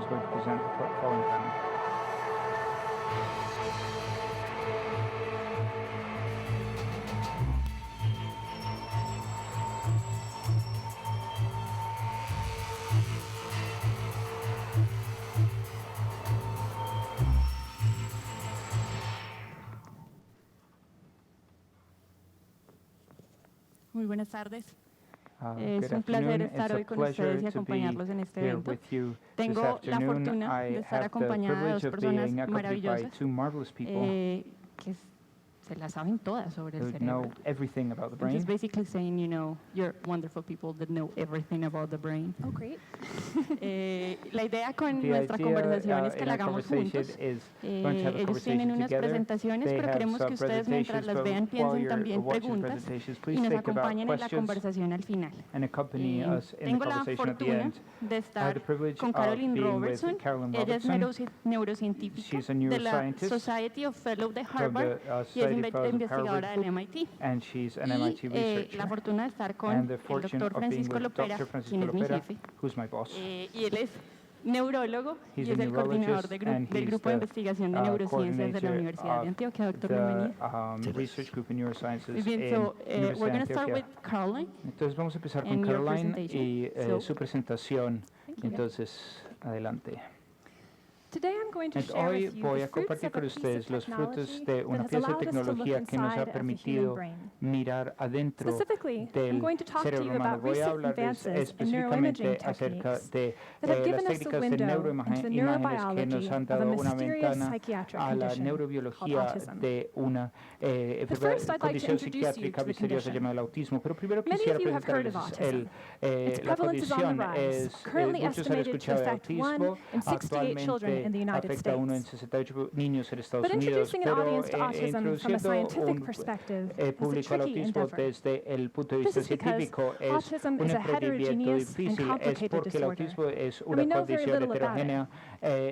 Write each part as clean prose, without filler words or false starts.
who's going to present the following panel. Muy buenas tardes. Good Es un placer afternoon. estar It's a hoy con pleasure ustedes y to be acompañarlos en este here evento. with you this Tengo la afternoon. fortuna de I estar have the acompañada de privilege dos of personas being accompanied by maravillosas two marvelous people que se la saben todas sobre el who cerebro. know everything about the I'm just brain. basically saying, you're wonderful people that know everything about the brain. Oh, great. La idea con The nuestra idea, conversación es que in la our hagamos conversation juntos. is going to have a Ellos tienen conversation unas together. presentaciones, They pero have queremos que some ustedes mientras presentations, las but vean while piensen you're también watching preguntas presentations, y please nos think about acompañen en la questions conversación al final. and accompany us in the Tengo la conversation at the fortuna end. de I have estar the privilege con of Caroline being Robertson. with Caroline Ella es Robertson. neurocientífica She's a de la neuroscientist Society of Fellows de from the Harvard y es Society of Fellows of investigadora Harvard, del MIT. and she's an Y MIT la researcher. fortuna de estar con And the el fortune doctor of being Francisco with Lopera, Dr. Francisco quien es mi Lopera, jefe. who's my boss. Y él es neurólogo He's y a es el coordinador neurologist, del and he's Grupo de the, Investigación de Neurociencias de la coordinator Universidad de of Antioquia. Doctor, bienvenido. the research group in neurosciences Muy bien, in so Universidad we're de going to start Antioquia. with Caroline. Entonces vamos a empezar con and your Caroline presentation. y So- su presentación. Thank you. Entonces, adelante. Today I'm going to share Hoy with you voy the a fruits compartir of a con piece of ustedes los frutos technology de that una has pieza de allowed us to look tecnología que nos inside ha of the human permitido brain. mirar adentro Specifically, I'm del going to talk to cerebro you humano. about Voy a recent hablarles advances in específicamente neuroimaging acerca techniques de that have las given us a técnicas de window into the neuroimágenes que neurobiology nos han of a dado una mysterious ventana psychiatric a la condition called neurobiología autism. de una first, I'd like to condición introduce you psiquiátrica to the misteriosa condition. llamada el autismo. Pero primero Many quisiera of you have heard of presentarles autism. Its la prevalence is on the condición. rise, currently Muchos han estimated to escuchado de affect 1 autismo. in 68 children in the Actualmente United afecta a uno en States. 68 niños en Estados But Unidos, introducing an pero audience to autism from a introduciendo scientific un perspective is a público al tricky autismo endeavor. desde el punto de This vista is because científico es autism un is a emprendimiento heterogeneous and difícil, es complicated porque el disorder. autismo es we una know very condición little about it. heterogénea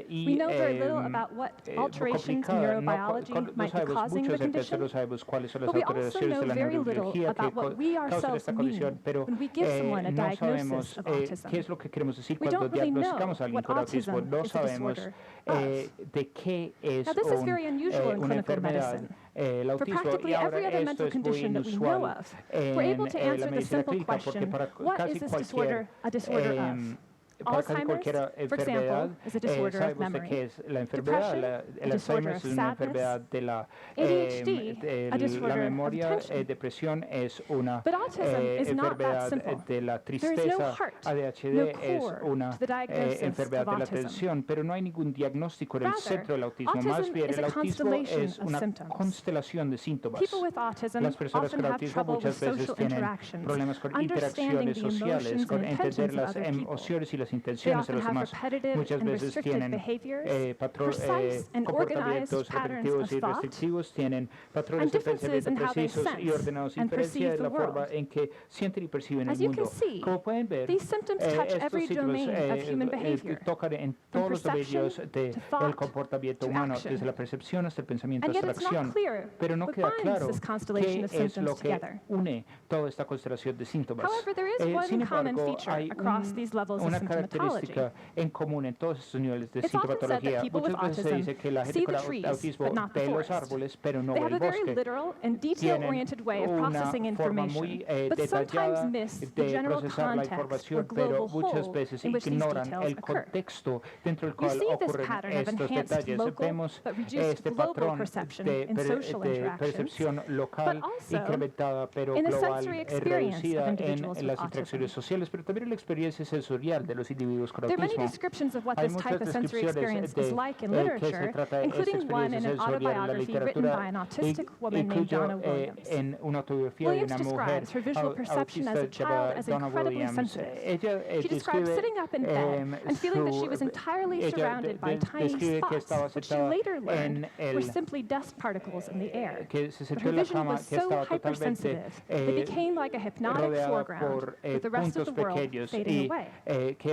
y We know very little about what alterations in complicada. neurobiology No might be sabemos causing mucho the acerca de eso, condition, no sabemos cuáles son las but we also alteraciones know de la very little neurobiología que about what we causan ourselves esta condición, mean pero when we give someone a no diagnosis sabemos of qué autism. es lo que queremos decir We cuando don't really know diagnosticamos a alguien what con autismo. autism No is a sabemos disorder of. de qué es Now, this is very unusual in una clinical enfermedad, medicine. el For autismo, practically y ahora every other esto mental es muy condition that we know inusual of, we're able to en la answer the medicina simple clínica, porque question, para what casi is this cualquier disorder a disorder of? para casi Alzheimer's, cualquier for enfermedad, example, is a disorder of sabemos de memory. qué es la enfermedad. Depression, El a disorder Alzheimer of es una sadness. enfermedad de la, ADHD, a disorder la of memoria. attention. Depresión es una But autism is not that enfermedad simple. de la There is no tristeza. heart, ADHD no es core una to the diagnosis enfermedad of de la autism. atención, pero no hay ningún diagnóstico en el Rather, centro del autismo. Más autism bien, is el a autismo constellation es of una symptoms. constelación de síntomas. People with autism Las personas often con have autismo trouble with muchas veces social tienen interactions, problemas con understanding interacciones the sociales, emotions con and entender intentions of las other people. emociones y las They intenciones de often los have demás. repetitive Muchas and veces restrictive tienen behaviors, precise precise and organized comportamientos patterns repetitivos of y thought, restrictivos, tienen patrones and de differences pensamiento in how they precisos y sense ordenados, and diferencia perceive de the la forma world. en que sienten y perciben As el you can mundo. see, Como pueden ver, these symptoms touch estos every síntomas domain of human behavior, tocan en from todos los perception dominios to del thought comportamiento to humano, action. desde la percepción hasta el pensamiento And hasta yet la it's not acción. clear Pero no what queda binds claro this constellation qué of es symptoms lo que together. une toda esta constelación de síntomas. However, there is one Sin common embargo, feature hay across these levels of una symptomatology. característica en común en todos estos niveles de It's often said that sintomatología. people with Muchas veces se autism dice que la gente see con the trees, autismo but not the ve los forest. árboles, pero no They ve have el a very bosque. literal and Tienen detail-oriented way of processing una forma information, muy but sometimes detallada miss the de general procesar la context or información, global pero muchas whole veces in which these ignoran details el occur. contexto dentro del You cual see this ocurren pattern of estos enhanced detalles. local Vemos but reduced este global patrón perception de in social interactions, percepción local but also incrementada, pero in the global, sensory experience of reducida individuals en with las autism. interacciones sociales, pero también en la experiencia sensorial de los individuos con There are many autismo. descriptions of what Hay this muchas type of sensory descripciones experience is like in que se literature, trata de esta including one in experiencia an sensorial en la autobiography written literatura, by an autistic woman named incluyo Donna Williams. en una autobiografía de Williams una mujer describes her visual perception as a autista child llamada as Donna incredibly Williams. sensitive. Ella She describes sitting up in bed and feeling that she was entirely surrounded by tiny describe que estaba spots, which she sentada later learned en were simply dust particles in the air. que se But sentó her en la vision cama, was que so estaba totalmente hypersensitive, they became like a hypnotic rodeada foreground, por with the rest of puntos the world pequeños fading y away. Que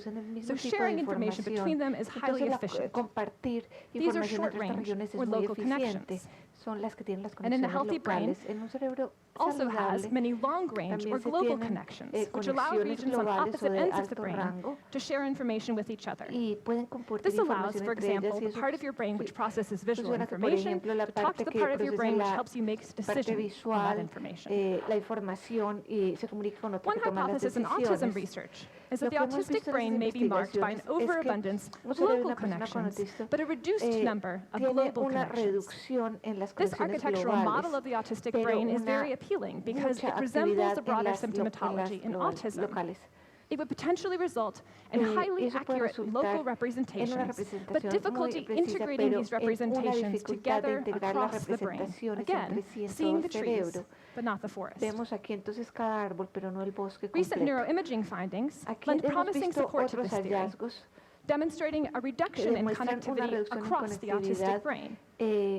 producen el mismo So tipo de sharing information between información. them is highly Entonces, efficient. compartir These are información short entre estas range regiones es or muy local eficiente. connections. Son las que tienen las And in a conexiones healthy brain locales. En un cerebro also has saludable many long-range también or se global tienen connections, which allow conexiones regions on globales o opposite de ends of the alto brain rango to share information with each other. y pueden compartir This allows allows, for entre ellas example, y the eso part of your brain which processes visual funciona que, por information ejemplo, la to talk to parte the que part of your procesa brain which la helps you make parte decisions on that visual, information. la información y se comunica con otra One que toma las hypothesis in autism decisiones. research is Lo that the que hemos autistic visto en brain may be marked by an investigaciones es que overabundance un of cerebro de local una persona con connections, autismo but a reduced number of tiene global una connections. reducción en las This conexiones architectural model globales, of the autistic pero brain is una very appealing because mucha it resembles actividad the en broader las symptomatology in autism. locales. It would potentially result in Y highly eso puede accurate resultar local en una representations, but representación muy difficulty precisa, integrating pero these en una representations dificultad de together integrar las across the brain. representaciones Again, entre sí en todo seeing el the trees, cerebro. but not the forest. Vemos aquí entonces cada árbol, pero no el bosque Recent completo. neuroimaging findings Aquí lend hemos promising visto support to otros this theory, hallazgos demonstrating a reduction in demuestran una connectivity reducción en across the autistic conectividad, brain,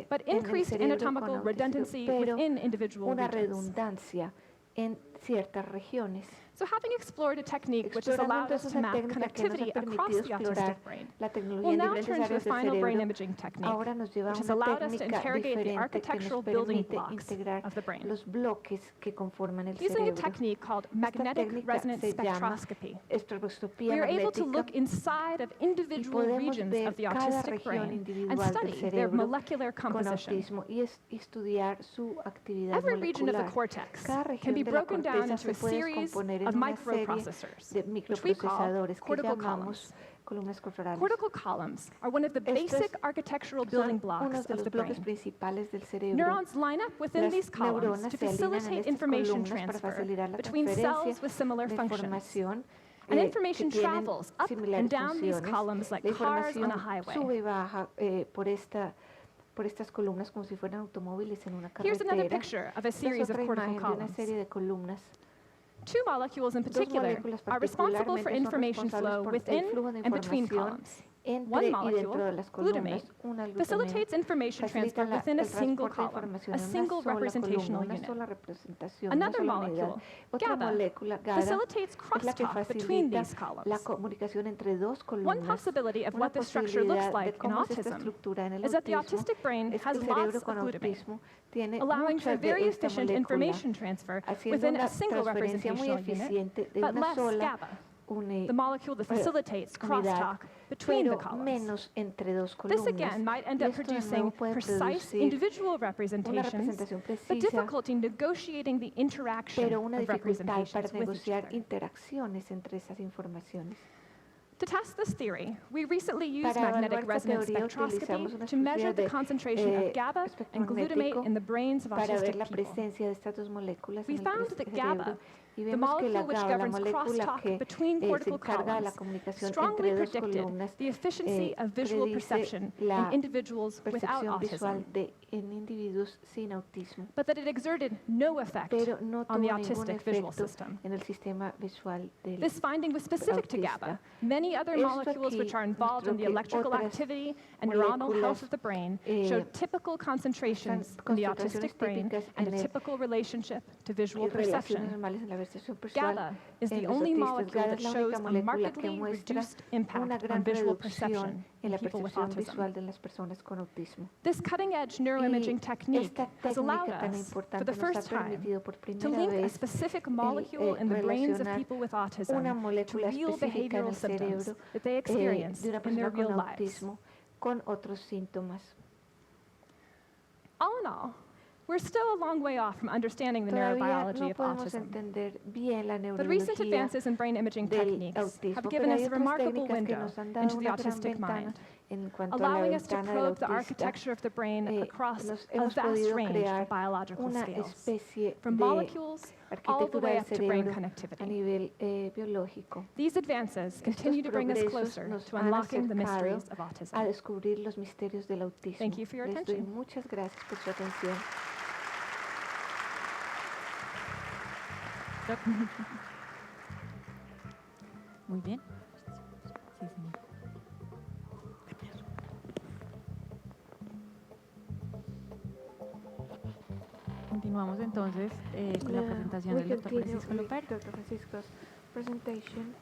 but en el increased cerebro con anatomical autismo, redundancy pero within individual una regions. redundancia en ciertas regiones. So having explored a technique which has Explorando allowed us entonces to esa map técnica que nos connectivity ha across permitido the explorar autistic brain, la tecnología we'll en now diferentes turn to a áreas del final brain cerebro, imaging technique, ahora nos lleva a which has una allowed us to técnica interrogate the diferente que nos architectural building permite blocks integrar of the brain. los bloques que conforman el Using a cerebro. technique called Esta magnetic técnica resonance se llama spectroscopy, espectroscopía we are able to magnética look inside of individual podemos regions ver of the cada autistic región brain and individual del study their cerebro molecular con composition. autismo y estudiar su actividad Every region of the molecular. cortex Cada can región be de la broken down corteza into a se puede series descomponer en of una serie microprocessors, de which we call microprocesadores que cortical llamamos columns. columnas corporales. Cortical columns are one of the Estos basic architectural building Son unos blocks de of los the bloques brain. principales del cerebro. Neurons line up within Las these columns neuronas to se alinean en facilitate estas information columnas para transfer facilitar la between transferencia cells with similar de functions. información And que information tienen travels up similares and down these funciones. columns like La cars on a información highway. sube y baja por estas columnas como si fueran automóviles en una Here's another carretera. picture of a Esta es series of otra cortical imagen de una columns. serie de columnas. Two molecules in Dos particular moléculas are responsible for particularmente son information responsables flow por el within flujo de and between información columns. entre One y molecule, dentro de las glutamate, columnas. Una glutamina facilitates information transfer facilita within a el single transporte de column, información a en una single sola representational columna, una unit. sola representación, una Another sola unidad. molecule, Otra GABA, molécula, GABA, facilitates es la que crosstalk between facilita these columns. la comunicación entre dos One columnas. possibility of Una what this structure looks posibilidad de like in cómo es esta autism estructura en el is that the autismo autistic brain es que has el lots cerebro of con glutamate, autismo tiene allowing for muchas very de esta efficient molécula, information transfer haciendo within una a single transferencia muy representational unit, eficiente de but una less sola GABA, the molecule that facilitates unidad, crosstalk between the pero columns. menos entre dos This columnas. again might end Y up esto de producing nuevo puede precise producir individual una representations, representación but precisa, difficulty negotiating the interaction pero una of dificultad para representations with each negociar other. interacciones entre esas informaciones. To test this theory, we recently used Para magnetic evaluar esta resonance teoría utilizamos spectroscopy una to measure the especie de, concentration of GABA espectro and glutamate magnético in the brains of para ver autistic la people. presencia de estas dos moléculas We en el found that cerebro GABA, y the vemos que la molecule which GABA, la governs molécula crosstalk que between se cortical encarga de la columns, comunicación strongly entre dos predicted columnas, the efficiency of visual predice perception la in individuals without percepción visual autism, en individuos sin autismo, but that it exerted no effect pero no on the tuvo ningún autistic visual efecto system. en el sistema visual del This finding was specific to autista. GABA. Many other Esto molecules which aquí are involved in the mostró que electrical otras activity and neuronal health moléculas, of the brain eh, showed typical concentrations in the autistic concentraciones brain típicas and en a el- typical relationship to visual relaciones perception. normales en la percepción visual. GABA is en the los only autistas. molecule GABA that es la shows única a molécula que markedly muestra reduced una impact on gran visual reducción perception en in la people with percepción autism. visual de las personas con autismo. This cutting-edge Y neuroimaging technique esta has allowed técnica tan us, for importante the nos ha first time, permitido por to primera link a vez specific molecule in the brains of relacionar people with una autism to molécula real específica en behavioral el symptoms cerebro that they experience de una in their persona con real lives. autismo con otros síntomas. All in all, we're still a long way off from understanding the Todavía neurobiology no of podemos autism. entender bien la But recent neurología advances in brain imaging del techniques autismo, have pero given hay us a otras remarkable técnicas que window nos han dado into the una gran autistic ventana mind, en cuanto a la allowing us to ventana del probe the autista. architecture of the brain across Nos a hemos vast podido range crear of biological una scales, especie from de molecules all the arquitectura way del up to brain cerebro a connectivity. nivel biológico. These advances continue to bring us progresos closer nos to han unlocking the acercado mysteries of a autism. descubrir los misterios del autismo. Thank you for your Les doy attention. muchas gracias por su atención. Muy bien. Sí, señor. Continuamos entonces con la presentación del Dr. Francisco López. Dr. Francisco's presentation.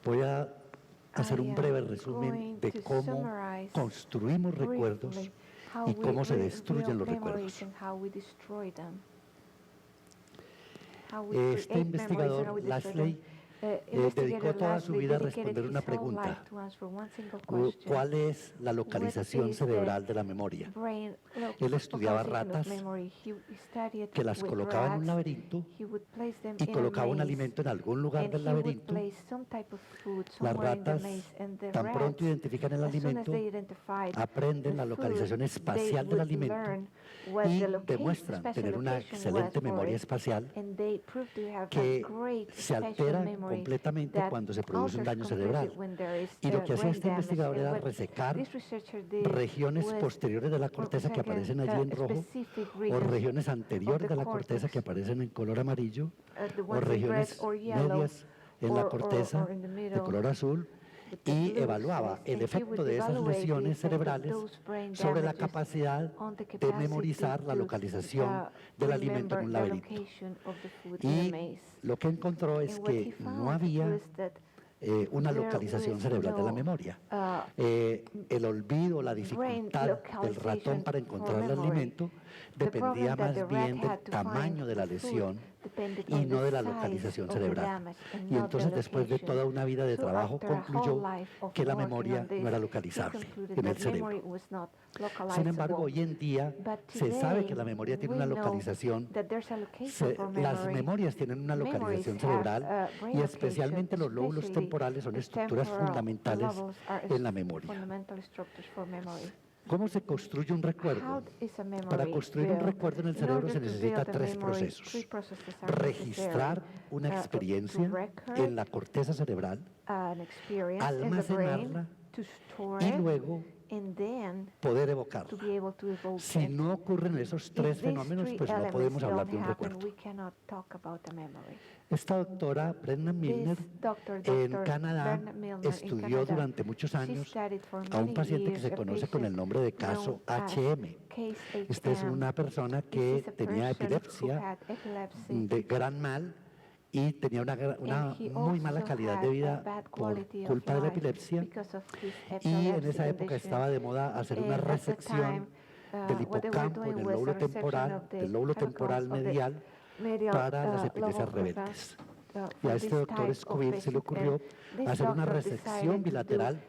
Voy a hacer I un am breve going resumen de to cómo summarize construimos recuerdos briefly y how cómo we se destruyen los build memories recuerdos. and how we destroy them. How we Este create memories and how investigador, we destroy them. Lashley, dedicó toda su vida a responder una pregunta. ¿Cuál es la localización cerebral de la memoria? Él estudiaba ratas que las colocaba en un laberinto y colocaba un alimento en algún lugar del laberinto. Las ratas, tan pronto identifican el alimento, aprenden la localización espacial del alimento y demuestran tener una excelente memoria espacial que se altera completamente cuando se produce un daño cerebral. Y lo que hacía este investigador era resecar regiones posteriores de la corteza que aparecen allí en rojo, o regiones anteriores de la corteza que aparecen en color amarillo, o regiones medias en la corteza de color azul, y evaluaba el efecto de esas lesiones cerebrales sobre la capacidad de memorizar la localización del alimento en un laberinto. Y lo que encontró es que no había una localización cerebral de la memoria. El olvido, la dificultad del ratón para encontrar el alimento dependía más bien del tamaño de la lesión y no de la localización cerebral. Y entonces, después de toda una vida de trabajo, concluyó que la memoria no era localizable en el cerebro. Sin embargo, hoy en día se sabe que la memoria tiene una localización, las memorias tienen una localización cerebral, y especialmente los lóbulos temporales son estructuras fundamentales en la memoria. ¿Cómo se construye un recuerdo? Para construir un recuerdo en el cerebro se necesita tres procesos. Registrar una experiencia en la corteza cerebral, almacenarla y luego poder evocarla. Si no ocurren esos tres fenómenos, pues no podemos hablar de un recuerdo. Esta doctora, Brenda Milner, en Canadá, estudió durante muchos años a un paciente que se conoce con el nombre de caso HM. Esta es una persona que tenía epilepsia de gran mal y tenía una muy mala calidad de vida por culpa de la epilepsia, y en esa época estaba de moda hacer una resección del hipocampo en el lóbulo temporal, del lóbulo temporal medial, para las epilepsias rebeldes. Y a este doctor Scoville se le ocurrió hacer una resección bilateral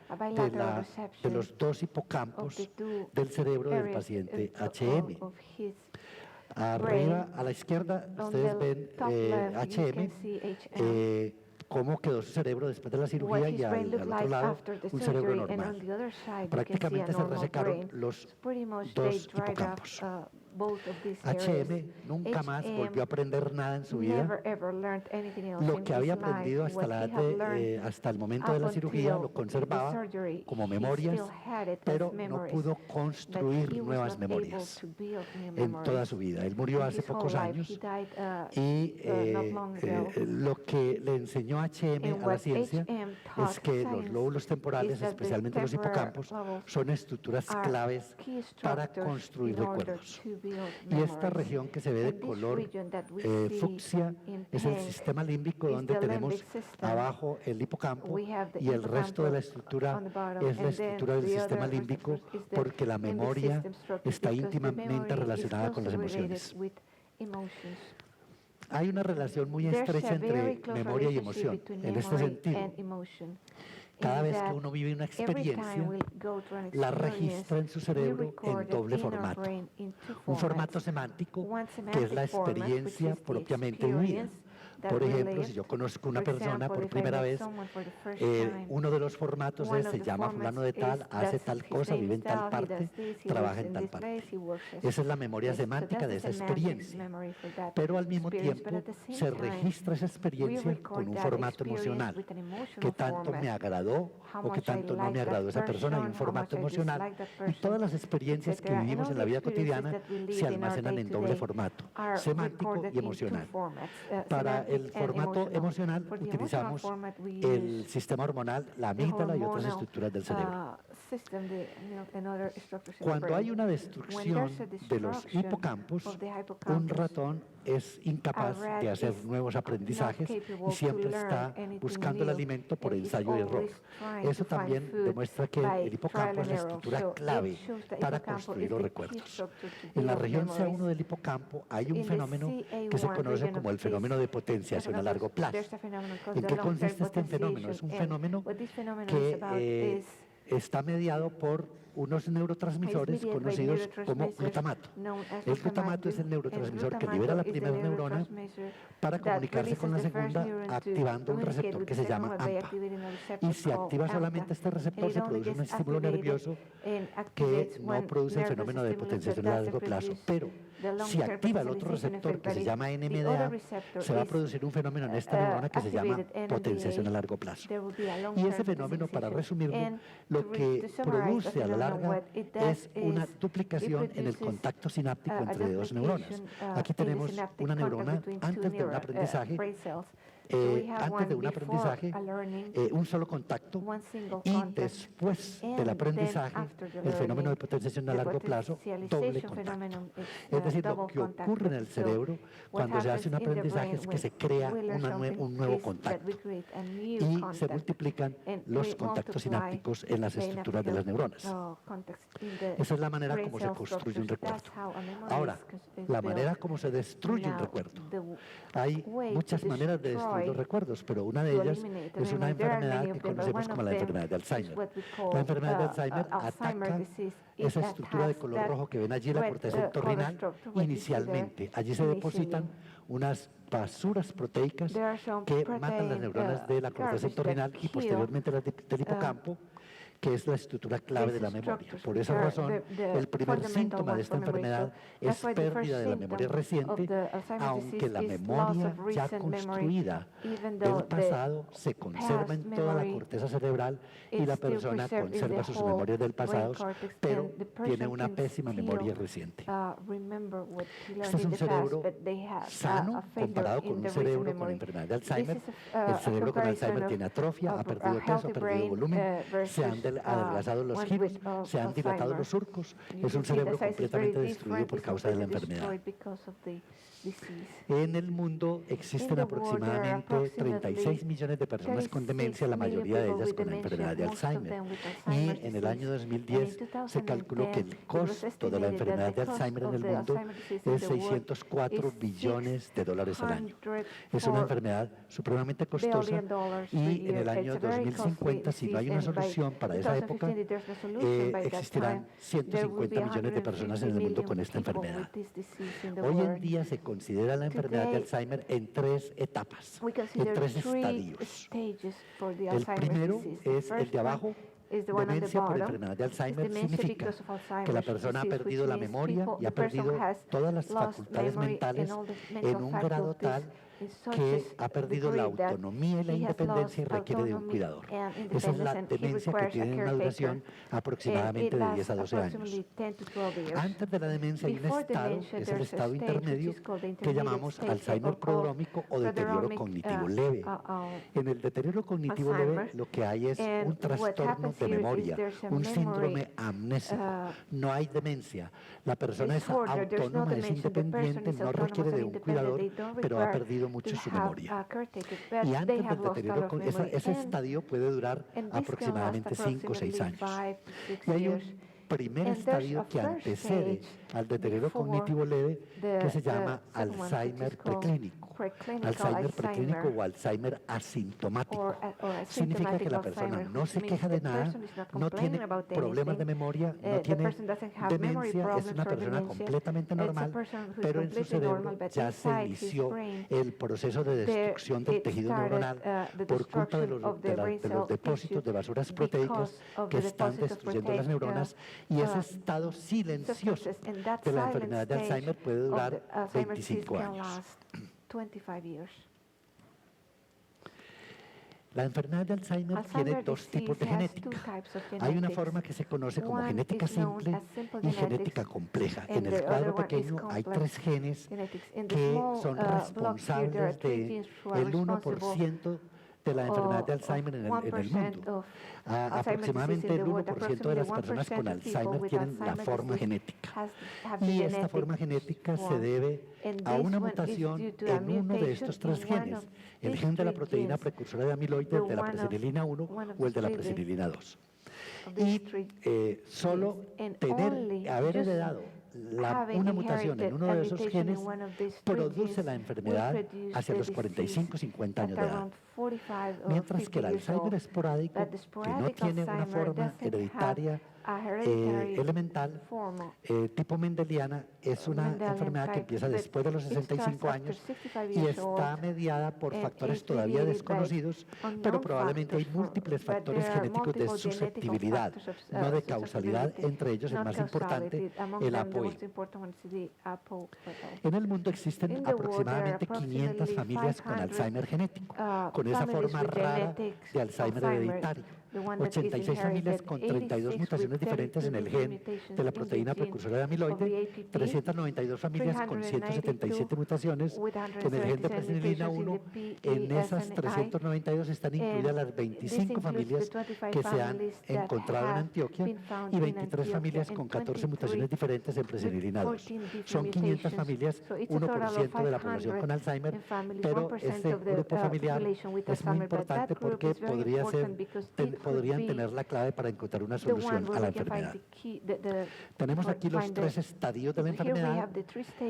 de los dos hipocampos del cerebro del paciente HM. Arriba, a la izquierda, ustedes ven HM, cómo quedó su cerebro después de la cirugía, y al otro lado un cerebro normal. Prácticamente se resecaron los dos hipocampos. HM nunca más volvió a aprender nada en su vida. Lo que había aprendido hasta el momento de la cirugía lo conservaba como memorias, pero no pudo construir nuevas memorias en toda su vida. Él murió hace pocos años, y lo que le enseñó HM a la ciencia es que los lóbulos temporales, especialmente los hipocampos, son estructuras claves para construir recuerdos. Y esta región que se ve de color fucsia es el sistema límbico, donde tenemos abajo el hipocampo, y el resto de la estructura es la estructura del sistema límbico, porque la memoria está íntimamente relacionada con las emociones. Hay una relación muy estrecha entre memoria y emoción. En este sentido, cada vez que uno vive una experiencia, la registra en su cerebro en doble formato. Un formato semántico, que es la experiencia propiamente vivida. Por ejemplo, si yo conozco una persona por primera vez, uno de los formatos se llama fulano de tal, hace tal cosa, vive en tal parte, trabaja en tal parte. Esa es la memoria semántica de esa experiencia. Pero al mismo tiempo se registra esa experiencia con un formato emocional. ¿Qué tanto me agradó o qué tanto no me agradó esa persona? Hay un formato emocional. Y todas las experiencias que vivimos en la vida cotidiana se almacenan en doble formato, semántico y emocional. Para el formato emocional utilizamos el sistema hormonal, la amígdala y otras estructuras del cerebro. Cuando hay una destrucción de los hipocampos, un ratón es incapaz de hacer nuevos aprendizajes y siempre está buscando el alimento por ensayo y error. Eso también demuestra que el hipocampo es la estructura clave para construir los recuerdos. En la región C1 del hipocampo hay un fenómeno que se conoce como el fenómeno de potenciación a largo plazo. ¿En qué consiste este fenómeno? Es un fenómeno que está mediado por unos neurotransmisores conocidos como glutamato. El glutamato es el neurotransmisor que libera la primera neurona para comunicarse con la segunda, activando un receptor que se llama AMPA. Y si activa solamente este receptor, se produce un estímulo nervioso que no produce el fenómeno de potenciación a largo plazo. Pero si activa el otro receptor que se llama NMDA, se va a producir un fenómeno en esta neurona que se llama potenciación a largo plazo. Y ese fenómeno, para resumirlo, lo que produce a la larga es una duplicación en el contacto sináptico entre dos neuronas. Aquí tenemos una neurona antes de un aprendizaje, un solo contacto, y después del aprendizaje, el fenómeno de potenciación a largo plazo, doble contacto. Es decir, lo que ocurre en el cerebro cuando se hace un aprendizaje es que se crea un nuevo contacto y se multiplican los contactos sinápticos en las estructuras de las neuronas. Esa es la manera como se construye un recuerdo. Ahora, la manera como se destruye un recuerdo. Hay muchas maneras de destruir los recuerdos, pero una de ellas es una enfermedad que conocemos como la enfermedad de Alzheimer. La enfermedad de Alzheimer ataca esa estructura de color rojo que ven allí, la corteza entorrinal, inicialmente. Allí se depositan unas basuras proteicas que matan las neuronas de la corteza entorrinal y posteriormente las del hipocampo, que es la estructura clave de la memoria. Por esa razón, el primer síntoma de esta enfermedad es pérdida de la memoria reciente, aunque la memoria ya construida del pasado se conserva en toda la corteza cerebral y la persona conserva sus memorias del pasado, pero tiene una pésima memoria reciente. Este es un cerebro sano comparado con un cerebro con enfermedad de Alzheimer. El cerebro con Alzheimer tiene atrofia, ha perdido peso, ha perdido volumen, se han adelgazado los hilos, se han dilatado los surcos. Es un cerebro completamente destruido por causa de la enfermedad. En el mundo existen aproximadamente 36 millones de personas con demencia, la mayoría de ellas con la enfermedad de Alzheimer. Y en el año 2010 se calculó que el costo de la enfermedad de Alzheimer en el mundo es 604 billones de dólares al año. Es una enfermedad supremamente costosa y en el año 2050, si no hay una solución para esa época, existirán 150 millones de personas en el mundo con esta enfermedad. Hoy en día se considera la enfermedad de Alzheimer en 3 etapas, en 3 estadios. El primero es el de abajo. Demencia por enfermedad de Alzheimer significa que la persona ha perdido la memoria y ha perdido todas las facultades mentales en un grado tal que ha perdido la autonomía y la independencia y requiere de un cuidador. Esa es la demencia, que tiene una duración aproximadamente de 10 a 12 años. Antes de la demencia hay un estado, que es el estado intermedio, que llamamos Alzheimer prodrómico o deterioro cognitivo leve. En el deterioro cognitivo leve lo que hay es un trastorno de memoria, un síndrome amnésico. No hay demencia. La persona es autónoma, es independiente, no requiere de un cuidador, pero ha perdido mucho su memoria. Y antes del deterioro, ese estadio puede durar aproximadamente 5 o 6 años. Y hay un primer estadio que antecede al deterioro cognitivo leve, que se llama Alzheimer preclínico. Alzheimer preclínico o Alzheimer asintomático. Significa que la persona no se queja de nada, no tiene problemas de memoria, no tiene demencia, es una persona completamente normal, pero en su cerebro ya se inició el proceso de destrucción del tejido neuronal por culpa de los depósitos de basuras proteicas que están destruyendo las neuronas, y ese estado silencioso de la enfermedad de Alzheimer puede durar 25 años. La enfermedad de Alzheimer tiene 2 tipos de genética. Hay una forma que se conoce como genética simple y genética compleja. En el cuadro pequeño hay 3 genes que son responsables del 1% de la enfermedad de Alzheimer en el mundo. Aproximadamente el 1% de las personas con Alzheimer tienen la forma genética. Y esta forma genética se debe a una mutación en uno de estos tres genes, el gen de la proteína precursora de amiloide, el de la presenilina 1 o el de la presenilina 2. Y solo haber heredado una mutación en uno de esos genes produce la enfermedad hacia los 45 o 50 años de edad. Mientras que el Alzheimer esporádico, que no tiene una forma hereditaria elemental, tipo mendeliana, es una enfermedad que empieza después de los 65 años y está mediada por factores todavía desconocidos, pero probablemente hay múltiples factores genéticos de susceptibilidad, no de causalidad, entre ellos el más importante, el ApoE. En el mundo existen aproximadamente 500 familias con Alzheimer genético, con esa forma rara de Alzheimer hereditario. 86 familias con 32 mutaciones diferentes en el gen de la proteína precursora de amiloide, 392 familias con 177 mutaciones en el gen de presenilina 1. En esas 392 están incluidas las 25 familias que se han encontrado en Antioquia y 23 familias con 14 mutaciones diferentes en presenilina 2. Son 500 familias, 1% de la población con Alzheimer, pero este grupo familiar es muy importante porque podrían tener la clave para encontrar una solución a la enfermedad. Tenemos aquí los tres estadios de la enfermedad,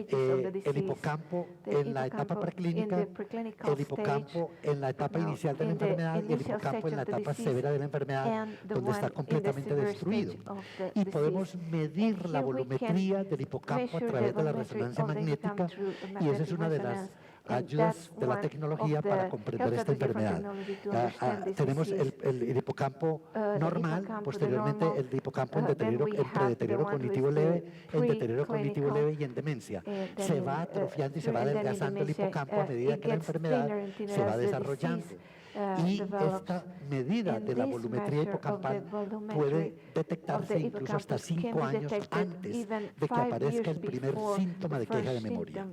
el hipocampo en la etapa preclínica, el hipocampo en la etapa inicial de la enfermedad y el hipocampo en la etapa severa de la enfermedad, donde está completamente destruido. Y podemos medir la volumetría del hipocampo a través de la resonancia magnética, y esa es una de las ayudas de la tecnología para comprender esta enfermedad. Tenemos el hipocampo normal, posteriormente el hipocampo en predeterioro cognitivo leve, en deterioro cognitivo leve y en demencia. Se va atrofiando y se va adelgazando el hipocampo a medida que la enfermedad se va desarrollando. Y esta medida de la volumetría hipocampal puede detectarse incluso hasta 5 años antes de que aparezca el primer síntoma de queja de memoria.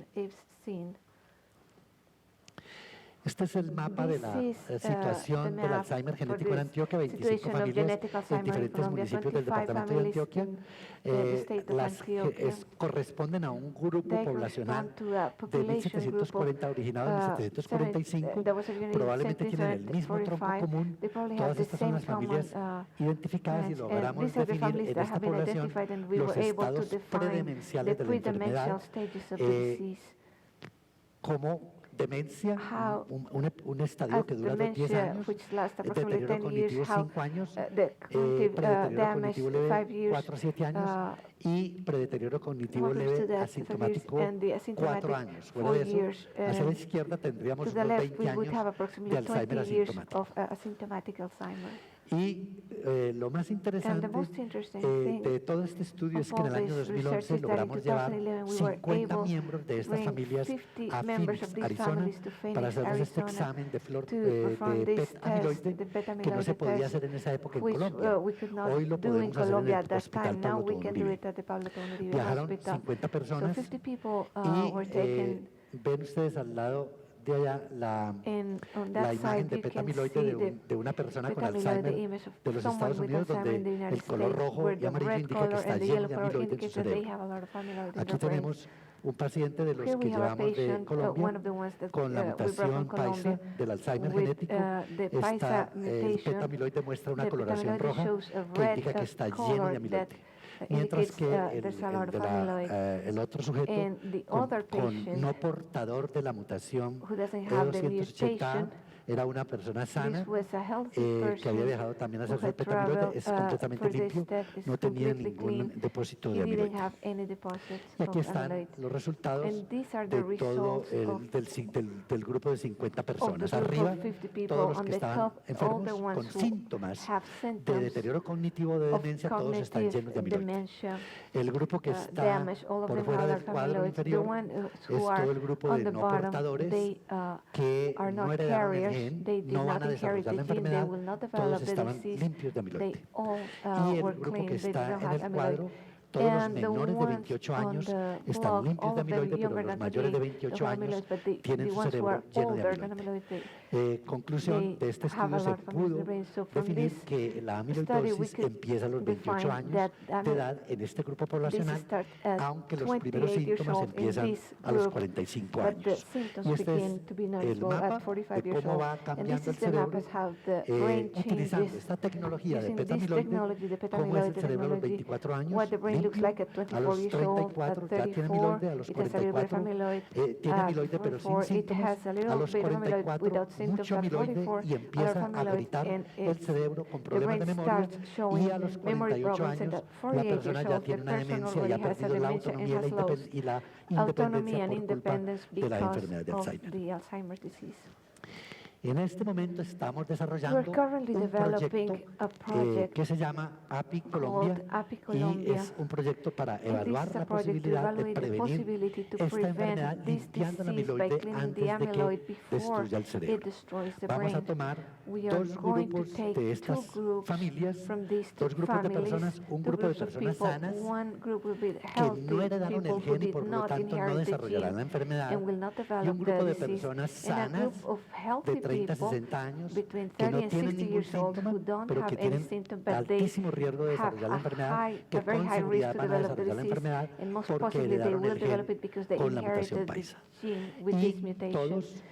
Este es el mapa de la situación del Alzheimer genético en Antioquia, 25 familias en diferentes municipios del departamento de Antioquia. Corresponden a un grupo poblacional de 1740 originado en 1745. Probablemente tienen el mismo tronco común. Todas estas son las familias identificadas y logramos definir en esta población los estados predemenciales de la enfermedad como demencia, un estadio que dura de 10 años, deterioro cognitivo 5 años, predeterioro cognitivo leve 4 a 7 años y predeterioro cognitivo leve asintomático 4 años. Fuera de eso, hacia la izquierda tendríamos unos 20 años de Alzheimer asintomático. Y lo más interesante de todo este estudio es que en el año 2011 logramos llevar 50 miembros de estas familias a Phoenix, Arizona, para hacerles este examen de PET amiloide que no se podía hacer en esa época en Colombia. Hoy lo podemos hacer en el Hospital Pablo Tobón Uribe. Viajaron 50 personas y ven ustedes al lado de allá la imagen de PET amiloide de una persona con Alzheimer de los Estados Unidos, donde el color rojo y amarillo indica que está lleno de amiloide en su cerebro. Aquí tenemos un paciente de los que llevamos de Colombia con la mutación PAISA del Alzheimer genético. El PET amiloide muestra una coloración roja que indica que está lleno de amiloide. Mientras que el otro sujeto con no portador de la mutación E280 era una persona sana que había viajado también a hacerse el PET amiloide, es completamente limpio, no tenía ningún depósito de amiloide. Y aquí están los resultados de todo del grupo de 50 personas. Arriba, todos los que estaban enfermos con síntomas de deterioro cognitivo o de demencia, todos están llenos de amiloide. El grupo que está por fuera del cuadro inferior es todo el grupo de no portadores que no heredaron el gen, no van a desarrollar la enfermedad, todos estaban limpios de amiloide. Y el grupo que está en el cuadro todos los menores de 28 años están limpios de amiloide, pero los mayores de 28 años tienen su cerebro lleno de amiloide. Conclusión de este estudio, se pudo definir que la amiloidosis empieza a los 28 años de edad en este grupo poblacional, aunque los primeros síntomas empiezan a los 45 años. Y este es el mapa de cómo va cambiando el cerebro utilizando esta tecnología de beta-amiloide, cómo es el cerebro a los 24 años, limpio, a los 34 ya tiene amiloide, a los 44 tiene amiloide pero sin síntomas, a los 44 mucho amiloide y empieza a gritar el cerebro con problemas de memoria, y a los 48 años la persona ya tiene una demencia y ha perdido la autonomía y la independencia por culpa de la enfermedad de Alzheimer. En este momento estamos desarrollando un proyecto que se llama API Colombia, y es un proyecto para evaluar la posibilidad de prevenir esta enfermedad limpiando la amiloide antes de que destruya el cerebro. Vamos a tomar dos grupos de estas familias, dos grupos de personas, un grupo de personas sanas que no heredaron el gen y por lo tanto no desarrollarán la enfermedad, y un grupo de personas sanas de 30 a 60 años que no tienen ningún síntoma, pero que tienen altísimo riesgo de desarrollar la enfermedad, que con seguridad van a desarrollar la enfermedad porque heredaron el gen con la mutación paisa. Y todos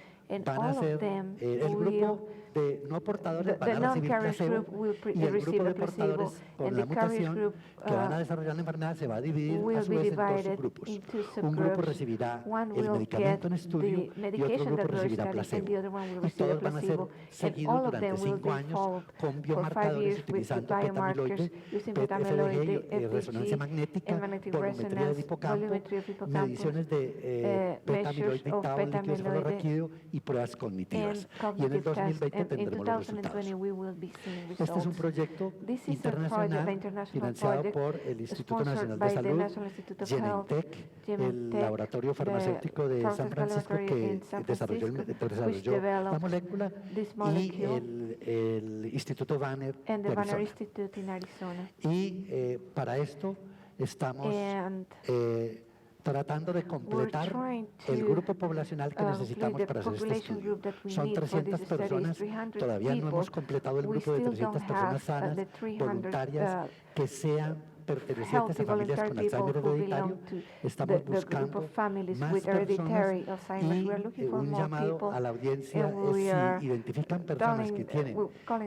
van a ser, el grupo de no portadores van a recibir placebo, y el grupo de portadores con la mutación que van a desarrollar la enfermedad se va a dividir a su vez en dos subgrupos. Un grupo recibirá el medicamento en estudio y otro grupo recibirá placebo. Y todos van a ser seguidos durante 5 años con biomarcadores utilizando beta-amiloide, PET-FDG y resonancia magnética, volumetría del hipocampo, mediciones de beta-amiloide y tau líquido cefalorraquídeo y pruebas cognitivas. Y en el 2020 tendremos los resultados. Este es un proyecto internacional financiado por el Instituto Nacional de Salud, Genentech, el laboratorio farmacéutico de San Francisco que desarrolló la molécula, y el Instituto Banner de Arizona. Y para esto estamos tratando de completar el grupo poblacional que necesitamos para hacer este estudio. Son 300 personas, todavía no hemos completado el grupo de 300 personas sanas, voluntarias, que sean pertenecientes a familias con Alzheimer hereditario. Estamos buscando más personas, y un llamado a la audiencia es si identifican personas que tienen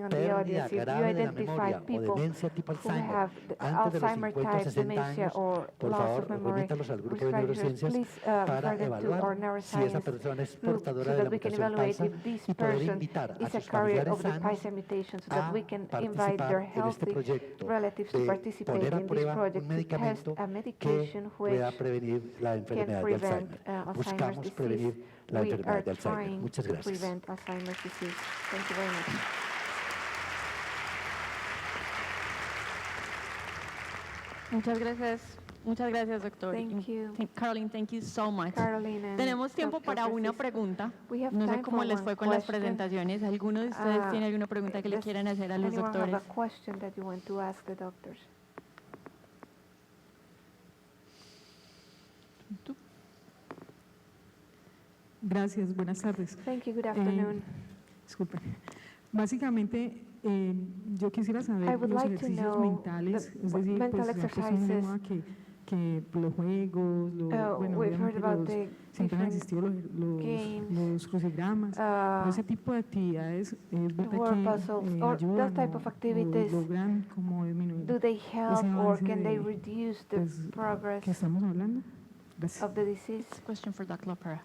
pérdida grave de la memoria o demencia tipo Alzheimer antes de los 50 o 60 años, por favor, remítalos al grupo de neurociencias para evaluar si esa persona es portadora de la mutación paisa y poder invitar a sus familiares sanos a participar en este proyecto de poner a prueba un medicamento que pueda prevenir la enfermedad de Alzheimer. Buscamos prevenir la enfermedad de Alzheimer. Muchas gracias. Muchas gracias, doctor. Caroline, thank you so much. Tenemos tiempo para una pregunta. No sé cómo les fue con las presentaciones. ¿Alguno de ustedes tiene alguna pregunta que le quieran hacer a los doctores? Gracias, buenas tardes. Good afternoon. Disculpe. Básicamente, yo quisiera saber los ejercicios mentales, es decir, pues ya que son de moda que los juegos, siempre han existido los crucigramas, ese tipo de actividades, es verdad que ayudan o logran como disminuir ese avance que estamos hablando. Gracias. Question for Dr. Lopera.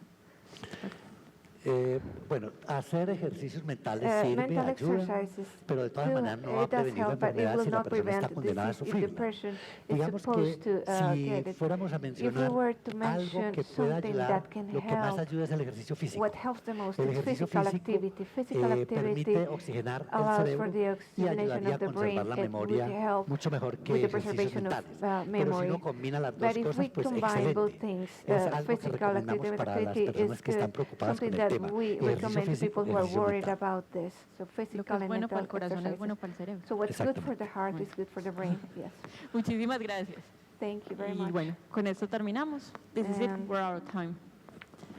Bueno, hacer ejercicios mentales sirve, ayuda, pero de todas maneras no va a prevenir la enfermedad si la persona está condenada a sufrirla. Digamos que si fuéramos a mencionar algo que pueda ayudar, lo que más ayuda es el ejercicio físico. El ejercicio físico permite oxigenar el cerebro y ayudaría a conservar la memoria mucho mejor que ejercicios mentales. Pero si uno combina las dos cosas, pues excelente. Es algo que recomendamos para las personas que están preocupadas con el tema. We recommend to people who are worried about this. So Lo physical que es and bueno para mental el corazón es exercises. bueno para el cerebro. So what's good for the heart is good for the brain. Yes. Muchísimas gracias. Thank you very Y much. bueno, con esto terminamos. This is it. We're out of time.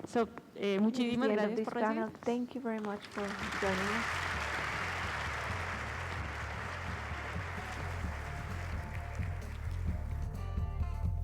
So, muchísimas gracias por recibirnos. Thank you very much for joining us.